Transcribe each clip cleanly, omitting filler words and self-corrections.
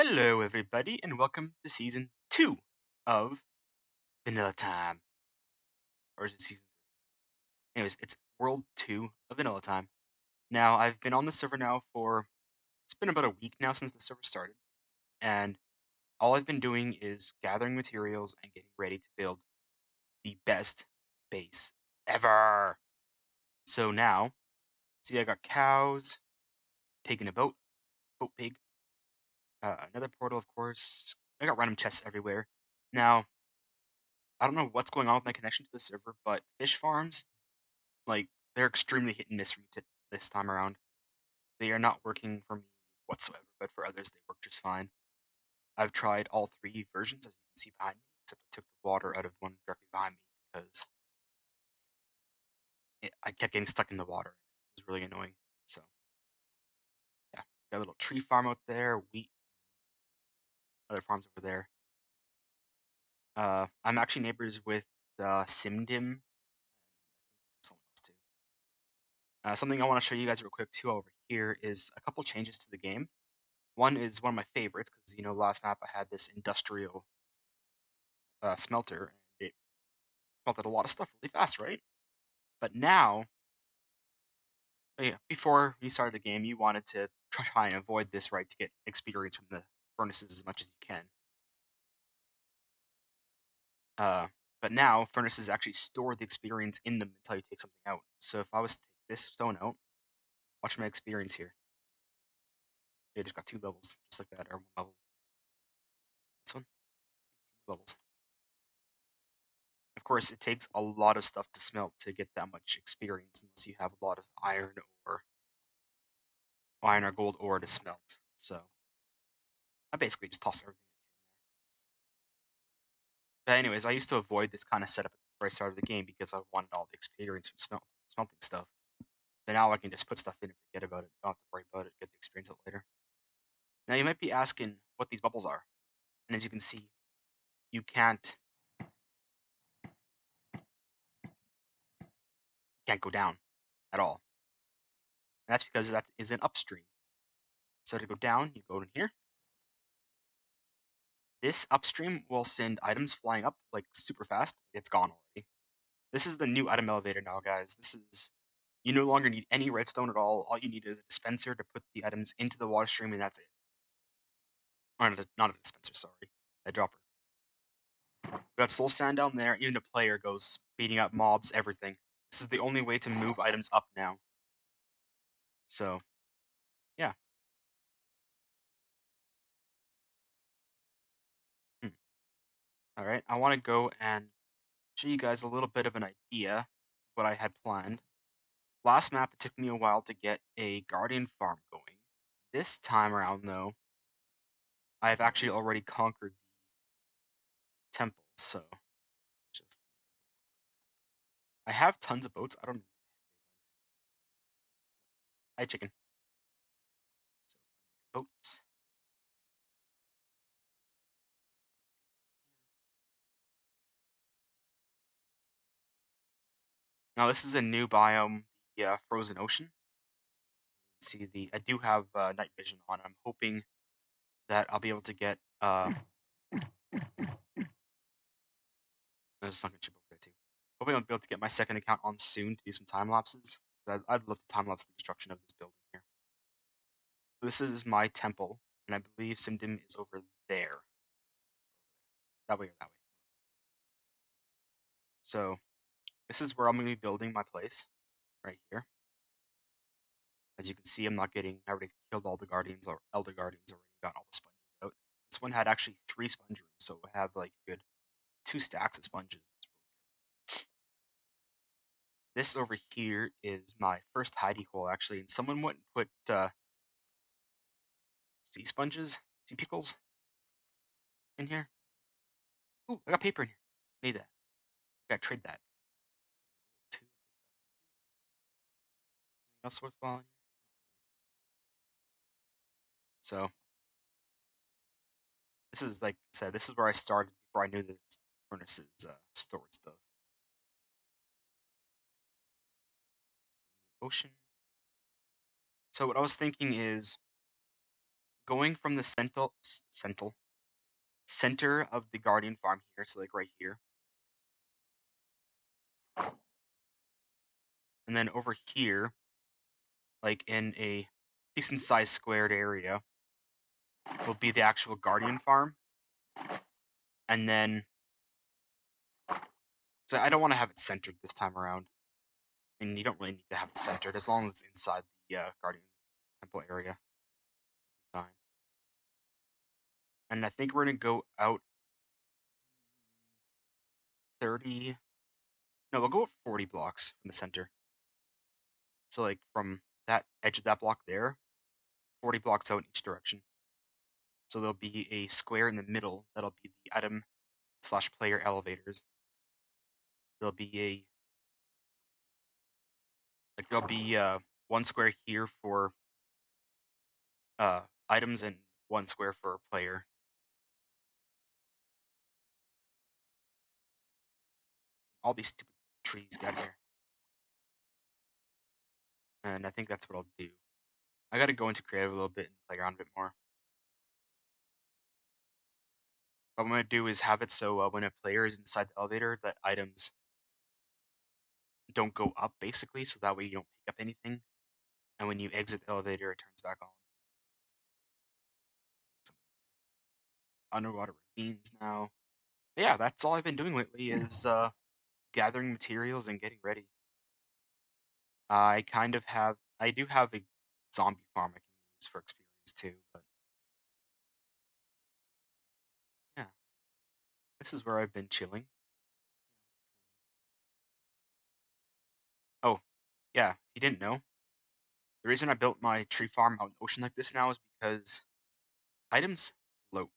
Hello, everybody, and welcome to season 2 of Vanilla-Tyme. Or is it season 3? Anyways, it's world 2 of Vanilla-Tyme. Now, I've been on the server now it's been about a week now since the server started, and all I've been doing is gathering materials and getting ready to build the best base ever. So now, see, I got cows, pig in a boat pig, another portal, of course. I got random chests everywhere. Now, I don't know what's going on with my connection to the server, but fish farms, like, they're extremely hit and miss for me this time around. They are not working for me whatsoever, but for others they work just fine. I've tried all 3 versions, as you can see behind me, except I took the water out of one directly behind me because I kept getting stuck in the water. It was really annoying. So, yeah, got a little tree farm out there, wheat, other farms over there. I'm actually neighbors with Simdim, someone else too. Something I want to show you guys real quick too over here is a couple changes to the game. One is one of my favorites because, last map I had this industrial smelter, and it smelted a lot of stuff really fast, right? But now, yeah, before you started the game, you wanted to try and avoid this, right, to get experience from the furnaces as much as you can. But now, furnaces actually store the experience in them until you take something out. So if I was to take this stone out, watch my experience here. It just got 2 levels, just like that, or 1 level. This one, 2 levels. Of course, it takes a lot of stuff to smelt to get that much experience unless you have a lot of iron or gold ore to smelt. So I basically just toss everything in there. But anyways, I used to avoid this kind of setup before I started the game because I wanted all the experience from smelting stuff. But now I can just put stuff in and forget about it. Don't have to worry about it. Get the experience out later. Now you might be asking what these bubbles are, and as you can see, you can't go down at all. And that's because that is an upstream. So to go down, you go in here. This upstream will send items flying up like super fast. It's gone already. This is the new item elevator now, guys. You no longer need any redstone at all. All you need is a dispenser to put the items into the water stream, and that's it. Or not a dispenser, sorry, a dropper. We got soul sand down there. Even the player goes beating up mobs, everything. This is the only way to move items up now. So, yeah. All right, I want to go and show you guys a little bit of an idea of what I had planned. Last map, it took me a while to get a guardian farm going. This time around, though, I've actually already conquered the temple, so just I have tons of boats. I don't. Hi, chicken. So boats. Now this is a new biome, the frozen ocean. See I do have night vision on. I'm hoping that I'll be able to get there's a sunken ship over there too. Hoping I'll be able to get my second account on soon to do some time lapses. I'd love to time lapse the destruction of this building here. This is my temple, and I believe Simdim is over there. That way or that way. So this is where I'm going to be building my place, right here. As you can see, I already killed all the guardians or elder guardians already, got all the sponges out. This one had actually 3 sponge rooms, so I have like a good 2 stacks of sponges. This over here is my first hidey hole actually, and someone went and put sea sponges, sea pickles in here. Ooh, I got paper in here. I need that. I gotta trade that. Anything else worthwhile in here? So this is, like I said, this is where I started before I knew that furnaces stored stuff. Ocean. So what I was thinking is going from the center of the Guardian farm here, so like right here, and then over here, like in a decent sized squared area, will be the actual Guardian farm, and then so I don't want to have it centered this time around. And you don't really need to have it centered as long as it's inside the Guardian Temple area. Fine. And I think we're gonna go out 30. No, we'll go out 40 blocks from the center. So like from that edge of that block there, 40 blocks out in each direction. So there'll be a square in the middle that'll be the item / player elevators. There'll be one square here for items and one square for player. All these stupid trees down here. And I think that's what I'll do. I gotta go into creative a little bit and play around a bit more. What I'm gonna do is have it so when a player is inside the elevator, that items don't go up basically, so that way you don't pick up anything. And when you exit the elevator, it turns back on. Some underwater ravines now. But yeah, that's all I've been doing lately is gathering materials and getting ready. I do have a zombie farm I can use for experience too, but yeah, this is where I've been chilling. Oh, yeah, if you didn't know, the reason I built my tree farm out in the ocean like this now is because items float.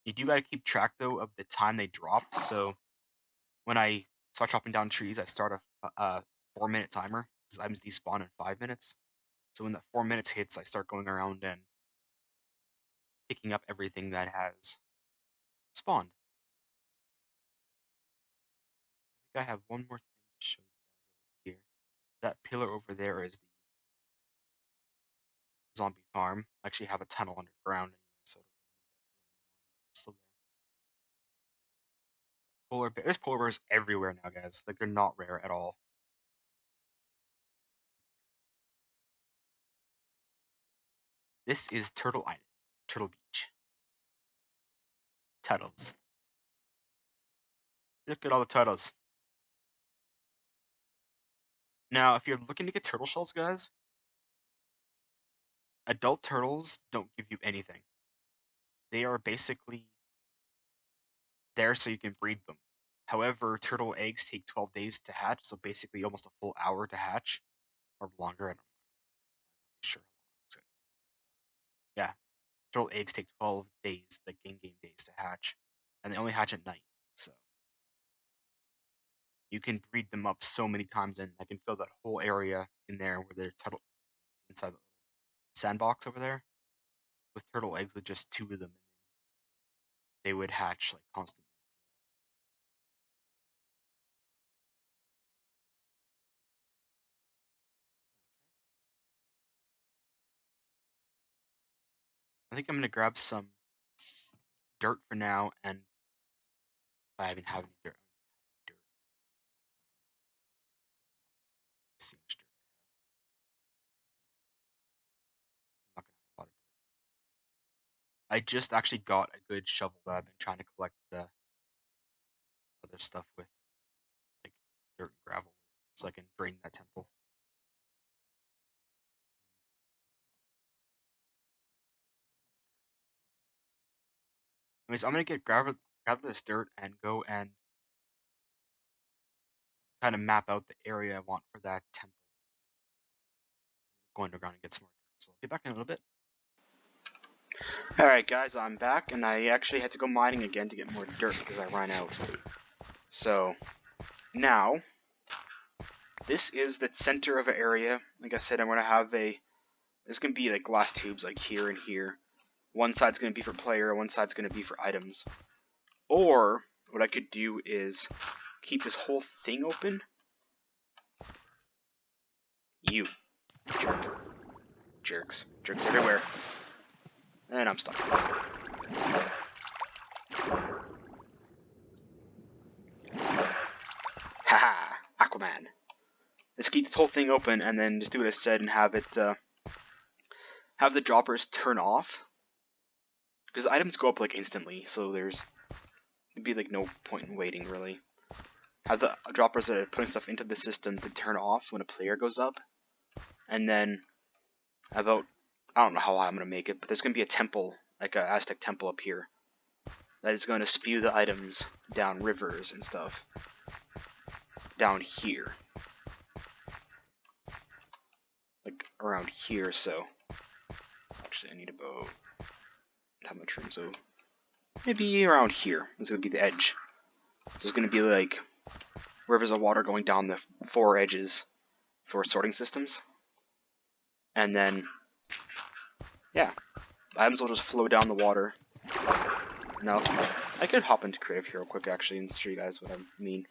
You do gotta keep track though of the time they drop. So when I start chopping down trees, I start a 4-minute timer because items despawn in 5 minutes. So when that 4 minutes hits, I start going around and picking up everything that has spawned. I think I have one more thing to show you guys over here. That pillar over there is the zombie farm. I actually have a tunnel underground anyway, so it's still there. There's polar bears everywhere now, guys. Like they're not rare at all. This is Turtle Island, Turtle Beach. Turtles. Look at all the turtles. Now, if you're looking to get turtle shells, guys, adult turtles don't give you anything. They are basically there so you can breed them. However, turtle eggs take 12 days to hatch, so basically almost a full hour to hatch, or longer. I'm not sure how long it's going to take. Yeah, turtle eggs take 12 days, like in-game days, to hatch, and they only hatch at night. So you can breed them up so many times, and I can fill that whole area in there where they're turtle inside the sandbox over there with turtle eggs with just 2 of them. They would hatch like constantly. I think I'm gonna grab some dirt for now, and if I even have any dirt, let's see how much dirt I have. I'm not gonna have a lot of dirt. I just actually got a good shovel that I've been trying to collect the other stuff with, like dirt and gravel, so I can drain that temple. Anyways, I'm gonna grab this dirt and go and kind of map out the area I want for that temple. Go underground and get some more dirt. So I'll get back in a little bit. Alright guys, I'm back, and I actually had to go mining again to get more dirt because I ran out. So, now, this is the center of an area. Like I said, I'm going to have there's going to be like glass tubes like here and here. One side's going to be for player, one side's going to be for items. Or, what I could do is keep this whole thing open. You jerk. Jerks. Jerks everywhere. And I'm stuck. Haha! Aquaman. Let's keep this whole thing open and then just do what I said and have it, have the droppers turn off. Because the items go up like instantly, so there'd be like no point in waiting really. Have the droppers that are putting stuff into the system to turn off when a player goes up. And then about, I don't know how I'm going to make it, but there's going to be a temple, like an Aztec temple up here, that is going to spew the items down rivers and stuff. Down here. Like around here, so. Actually, I need about how much room, so maybe around here. This is going to be the edge. So it's going to be like rivers of water going down the 4 edges for sorting systems. And then, yeah, items will just flow down the water. Now, I could hop into creative here real quick actually and show you guys what I mean.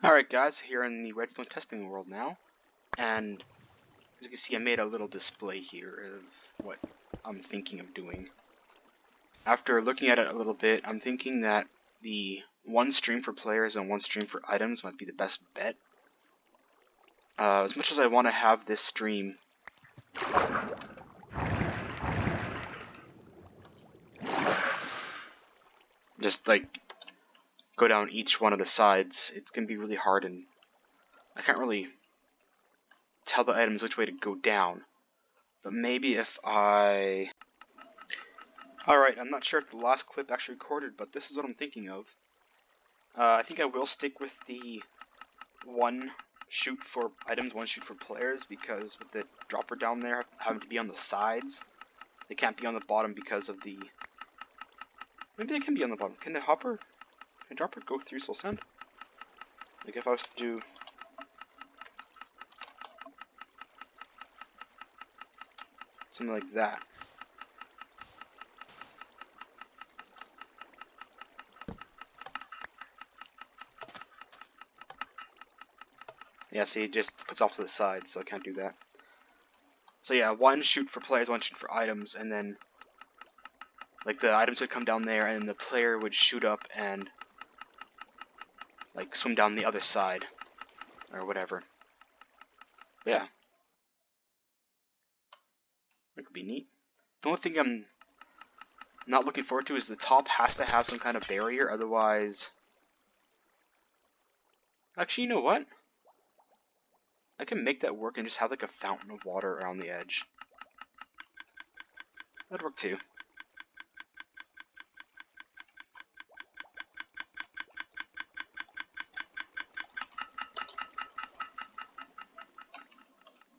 Alright guys, here in the redstone testing world now, and as you can see I made a little display here of what I'm thinking of doing. After looking at it a little bit, I'm thinking that the one stream for players and one stream for items might be the best bet. As much as I want to have this stream just like go down each one of the sides, it's gonna be really hard and I can't really tell the items which way to go down. But maybe if I... Alright, I'm not sure if the last clip actually recorded, but this is what I'm thinking of. I think I will stick with the one shoot for items, one shoot for players, because with the dropper down there having to be on the sides, they can't be on the bottom because of the... Maybe they can be on the bottom. Can the dropper go through soul sand? Like if I was to do... something like that. Yeah, see, it just puts off to the side, so I can't do that. So yeah, one shoot for players, one shoot for items, and then like the items would come down there, and the player would shoot up and like swim down the other side, or whatever. But yeah, that could be neat. The only thing I'm not looking forward to is the top has to have some kind of barrier, otherwise... Actually, you know what? I can make that work and just have like a fountain of water around the edge. That'd work too.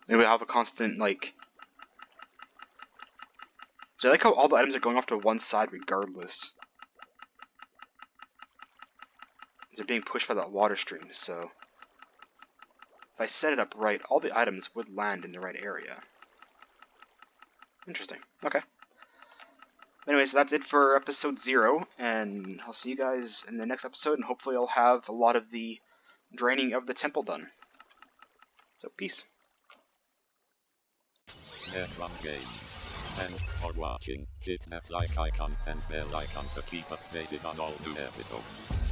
It would have a constant, like... So I like how all the items are going off to one side regardless. They're being pushed by that water stream, so... If I set it up right, all the items would land in the right area. Interesting. Okay. Anyways, that's it for episode 0, and I'll see you guys in the next episode, and hopefully I'll have a lot of the draining of the temple done. So, peace. F1 game. Thanks for watching. Hit that like icon and bell icon to keep updated on all new episodes.